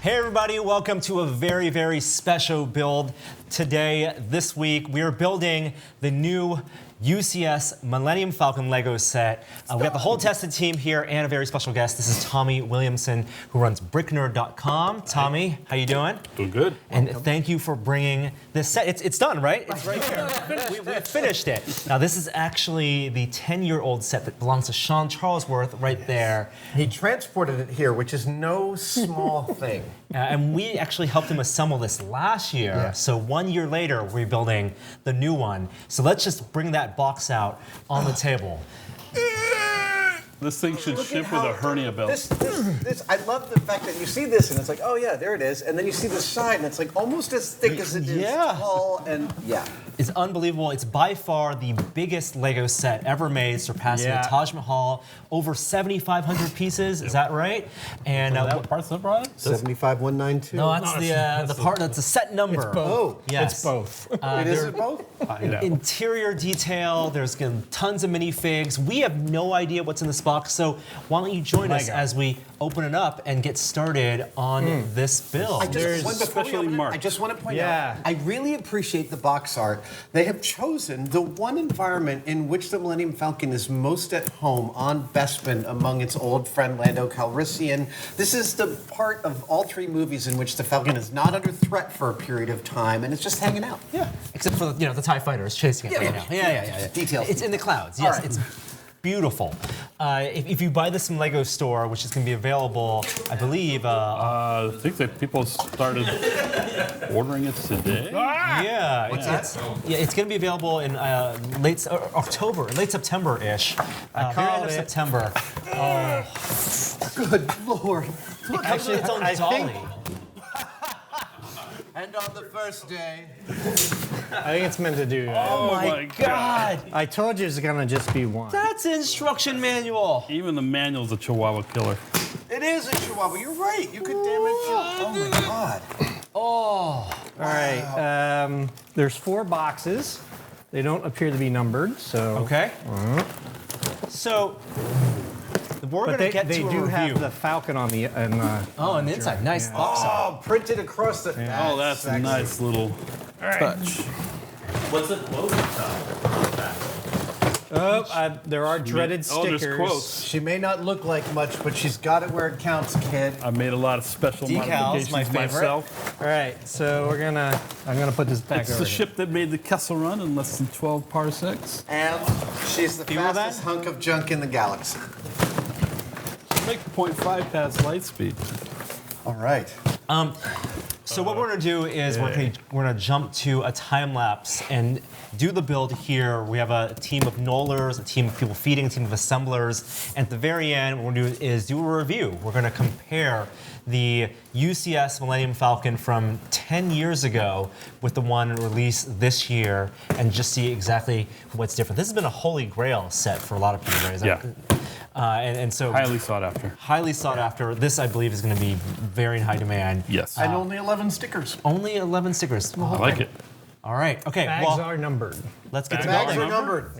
Hey everybody, welcome to a very, very special build. Today, this week, we are building the new UCS Millennium Falcon Lego set. We got the whole tested team here and a very special guest. This is Tommy Williamson, who runs Bricknerd.com. Tommy, how you doing? Doing good. And thank you for bringing this set. It's done, right? It's right here. We finished it. Now, this is actually the 10-year-old set that belongs to Sean Charlesworth right there. He transported it here, which is no small thing. And we actually helped him assemble this last year. Yeah. So 1 year later, we're building the new one. So let's just bring that box out on the table. This thing should ship with a hernia belt. I love the fact that you see this and it's like, oh yeah, there it is. And then you see the side and it's like almost as thick as it is tall and yeah. It's unbelievable. It's by far the biggest Lego set ever made, surpassing the Taj Mahal. Over 7,500 pieces, is that right? And what part's that, Brian? 75192. no, that's the part. That's the set number. It's both. Yes. It's both. It is both? I know. Interior detail. There's tons of minifigs. We have no idea what's in this box, so why don't you join us as we open it up and get started on this build? I just want to point out, I really appreciate the box art. They have chosen the one environment in which the Millennium Falcon is most at home on Bespin among its old friend Lando Calrissian. This is the part of all three movies in which the Falcon is not under threat for a period of time and it's just hanging out. Yeah, except for the TIE fighter is chasing it right now. Yeah. Details. It's in the clouds. Yes, right. it's beautiful. If you buy this from Lego Store, which is going to be available, I believe. I think that people started ordering it today. Yeah, it's going to be available in late September-ish. Very end of September. Good Lord. Actually, it's on dolly. And on the first day. I think it's meant to do. Oh my God! I told you it's gonna just be one. That's an instruction manual. Even the manual's a Chihuahua killer. It is a Chihuahua. You're right. You could damage. Oh my God. Oh. All right. There's 4 boxes. They don't appear to be numbered, so. Okay. So we're But going to get they to a do review. have the Falcon on the. on the inside, nice box art. Oh, printed across the. Oh, that's a nice little touch. What's the quote? There are dreaded Oh, stickers. there's quotes. She may not look like much, but she's got it where it counts, kid. I made a lot of special Decals, modifications my favorite. myself. All right, so I'm gonna put this back It's over the here. ship that made the Kessel Run in less than 12 parsecs. And she's the Feel fastest hunk of junk in the galaxy. Make 0.5 past light speed. All right. So what we're going to do is we're going to jump to a time lapse and do the build here. We have a team of knollers, a team of people feeding, a team of assemblers. And at the very end, what we're going to do is do a review. We're going to compare the UCS Millennium Falcon from 10 years ago with the one released this year and just see exactly what's different. This has been a holy grail set for a lot of people, right? Yeah. And so Highly sought after. highly sought after. This, I believe, is going to be very in high demand. Yes. And only 11 stickers. Only 11 stickers. I like it. All right. Okay. Bags well, are numbered. let's get to Bags building. are numbered.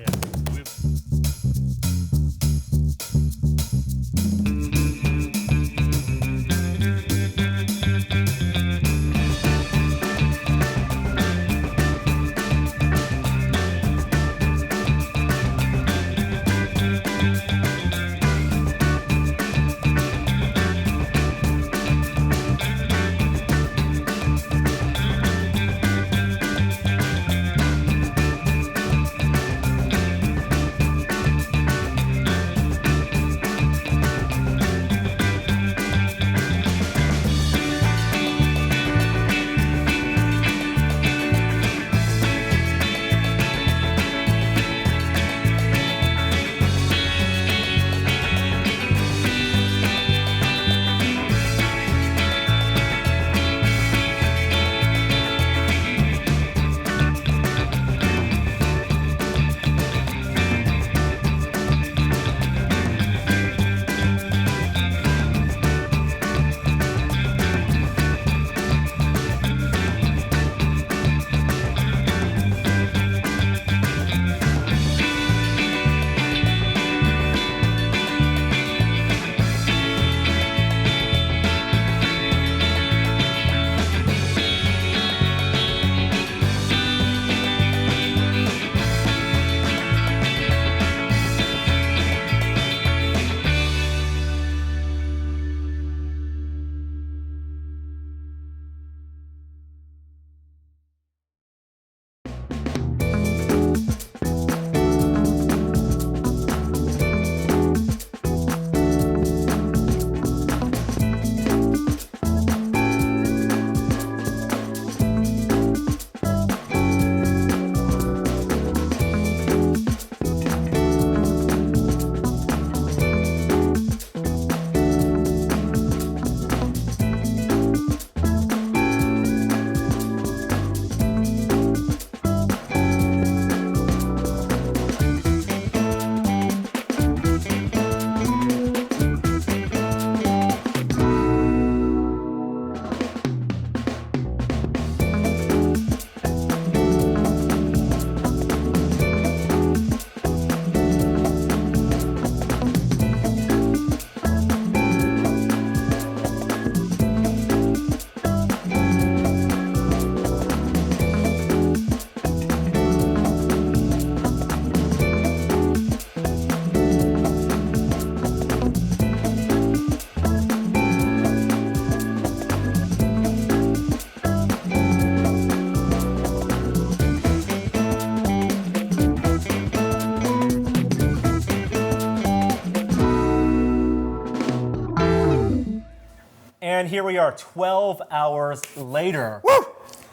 And here we are, 12 hours later.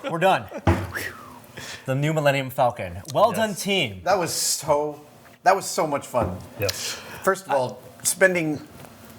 We're done. The new Millennium Falcon. Well done, team. That was so much fun. Yes. First of all, spending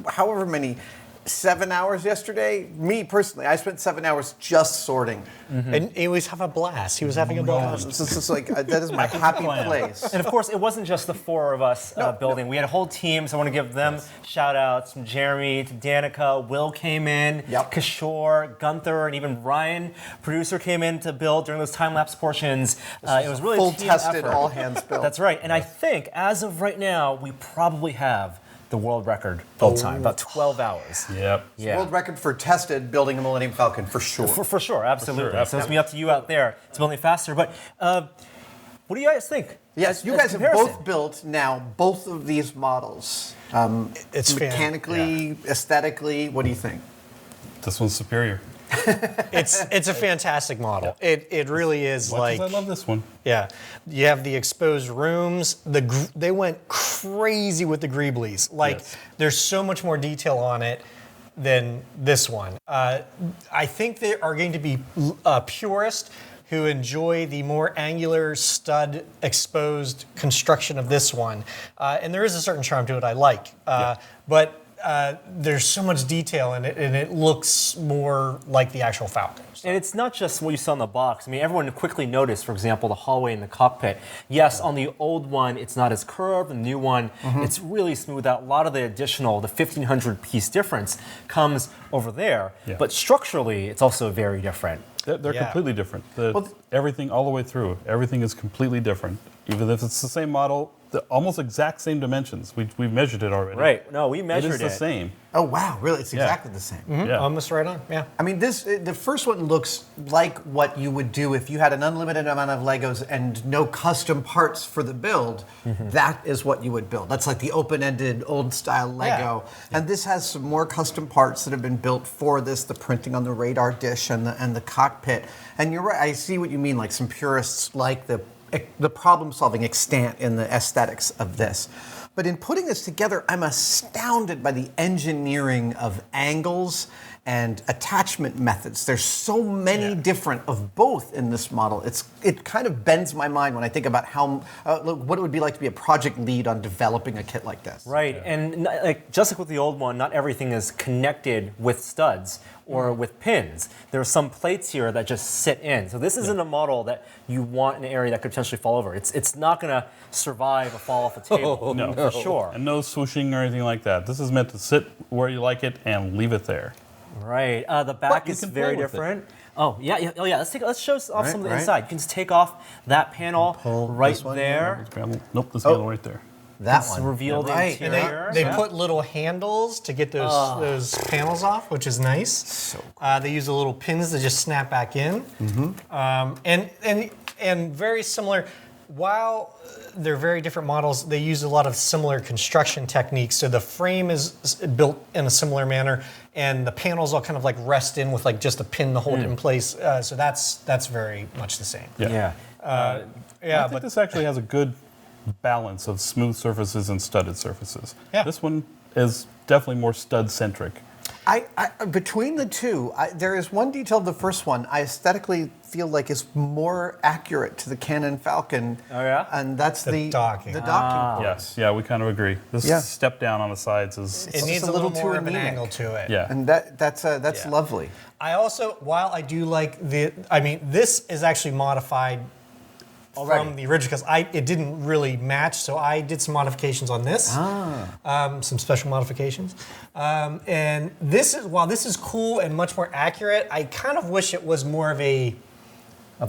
however many 7 hours yesterday. Me personally, I spent 7 hours just sorting. And he was having a blast. He was having a blast. It's just like that is my happy place. And of course, it wasn't just the four of us building. We had a whole team, so I want to give them shout outs from Jeremy to Danica. Will came in, Kishore, Gunther, and even Ryan, producer, came in to build during those time lapse portions. It was really full a team tested, effort. all hands built. That's right. And I think, as of right now, we probably have the world record build time, about 12 hours. Yep. Yeah. World record for tested building a Millennium Falcon, for sure. For sure, absolutely. For sure, So it's going to be up to you out there to building faster. But what do you guys think? Yes, you As guys have comparison? both built now both of these models. It's mechanically, aesthetically. What do you think? This one's superior. It's a fantastic model. It really is I love this one. Yeah, you have the exposed rooms. They went crazy with the greeblies. There's so much more detail on it than this one. I think there are going to be purists who enjoy the more angular stud exposed construction of this one, and there is a certain charm to it I like. But there's so much detail in it, and it looks more like the actual Falcon. And it's not just what you saw in the box. I mean, everyone quickly noticed, for example, the hallway in the cockpit. Yes, on the old one, it's not as curved. The new one, it's really smooth out. A lot of the 1,500 piece difference comes over there. Yeah. But structurally, it's also very different. They're completely different. Everything all the way through, everything is completely different. Even if it's the same model, the almost exact same dimensions. We've measured it already. Right. No, we measured it. It is the same. Oh wow, really? It's exactly the same. Yeah. Almost right on. Yeah. I mean, the first one looks like what you would do if you had an unlimited amount of Legos and no custom parts for the build. That is what you would build. That's like the open-ended, old-style Lego. And this has some more custom parts that have been built for this, the printing on the radar dish and the cockpit. And you're right, I see what you mean, like some purists like the problem-solving extent in the aesthetics of this. But in putting this together, I'm astounded by the engineering of angles and attachment methods. There's so many different of both in this model. It kind of bends my mind when I think about how what it would be like to be a project lead on developing a kit like this. Right, and just like with the old one, not everything is connected with studs or with pins. There are some plates here that just sit in. So this isn't a model that you want in an area that could potentially fall over. It's not going to survive a fall off a table. No. For sure. And no swooshing or anything like that. This is meant to sit where you like it and leave it there. Right. The back you is can very play with it. different. Oh yeah. Let's show off some of the inside. You can just take off that panel right there. Nope, this panel right there. That It's one. revealed the Right. interior. They put little handles to get those panels off, which is nice. So cool. They use the little pins to just snap back in. And very similar. While they're very different models, they use a lot of similar construction techniques. So the frame is built in a similar manner, and the panels all kind of like rest in with like just a pin to hold it in place. So that's very much the same. Yeah. I think this actually has a good balance of smooth surfaces and studded surfaces. Yeah. This one is definitely more stud-centric. I between the two, there is one detail of the first one I aesthetically feel like is more accurate to the Canon Falcon. Oh, yeah? And that's the docking. The docking port. Yes, we kind of agree. This step down on the sides is... It needs just a little more of an anemic. angle to it. Yeah. And that's lovely. I also, while I do like this is actually modified from the original because it didn't really match, so I did some modifications on this, some special modifications, and while this is cool and much more accurate, I kind of wish it was more of a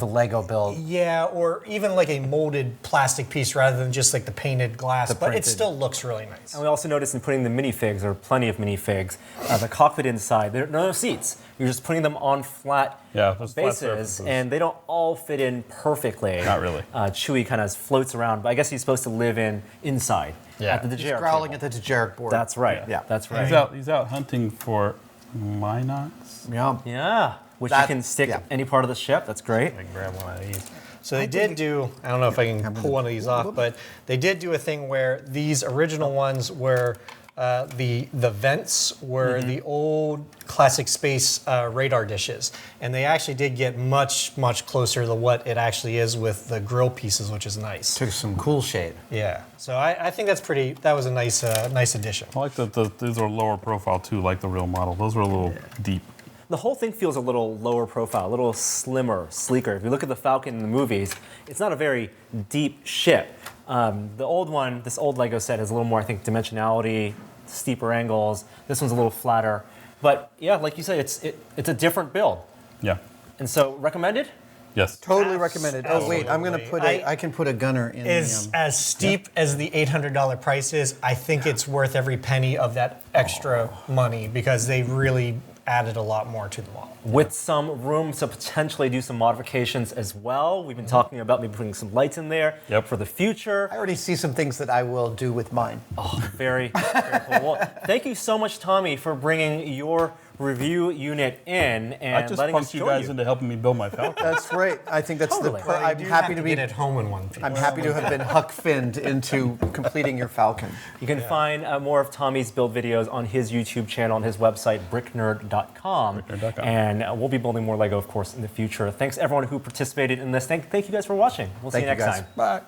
Lego build. Yeah, or even like a molded plastic piece rather than just like the painted glass, but it printed. still looks really nice. And we also noticed in putting the minifigs, or plenty of minifigs, the cockpit inside, there are no seats. You're just putting them on flat those flat bases, surfaces. and they don't all fit in perfectly. Not really. Chewie kind of floats around, but I guess he's supposed to live inside at the He's Dejeric growling table. at the Dejeric board. That's right. Yeah. That's right. He's out hunting for Minox. Yeah. Yeah, which That- you can stick yeah. any part of the ship. That's great. I can grab one of these. So they did do, I don't know if I can pull one of these off, but they did do a thing where these original ones were the vents were the old classic space radar dishes, and they actually did get much closer to what it actually is with the grill pieces, which is nice. Took some cool shade. Yeah, so I think that was a nice addition. I like that these are lower profile too, like the real model. Those were a little deep. The whole thing feels a little lower profile, a little slimmer, sleeker. If you look at the Falcon in the movies, it's not a very deep ship. The old one, this old Lego set has a little more, I think, dimensionality, steeper angles. This one's a little flatter. But yeah, like you said, it's a different build. Yeah. And so, recommended? Yes. Totally recommended. Oh wait, I'm gonna put Absolutely. I can put a gunner in. As steep as the $800 price is, I think it's worth every penny of that extra money because they really added a lot more to the model. With some room to potentially do some modifications as well. We've been talking about maybe putting some lights in there for the future. I already see some things that I will do with mine. Oh, very cool. Well, thank you so much, Tommy, for bringing your review unit in and I just letting us punked you show guys into helping me build my Falcon. That's right. I think that's Totally. the. I'm happy to be. get it home in one piece. I'm happy to have been Huck Finned into completing your Falcon. You can find more of Tommy's build videos on his YouTube channel, on his website, bricknerd.com. Bricknerd.com. And we'll be building more Lego, of course, in the future. Thanks, everyone who participated in this. Thank you guys for watching. We'll see you next time. Bye.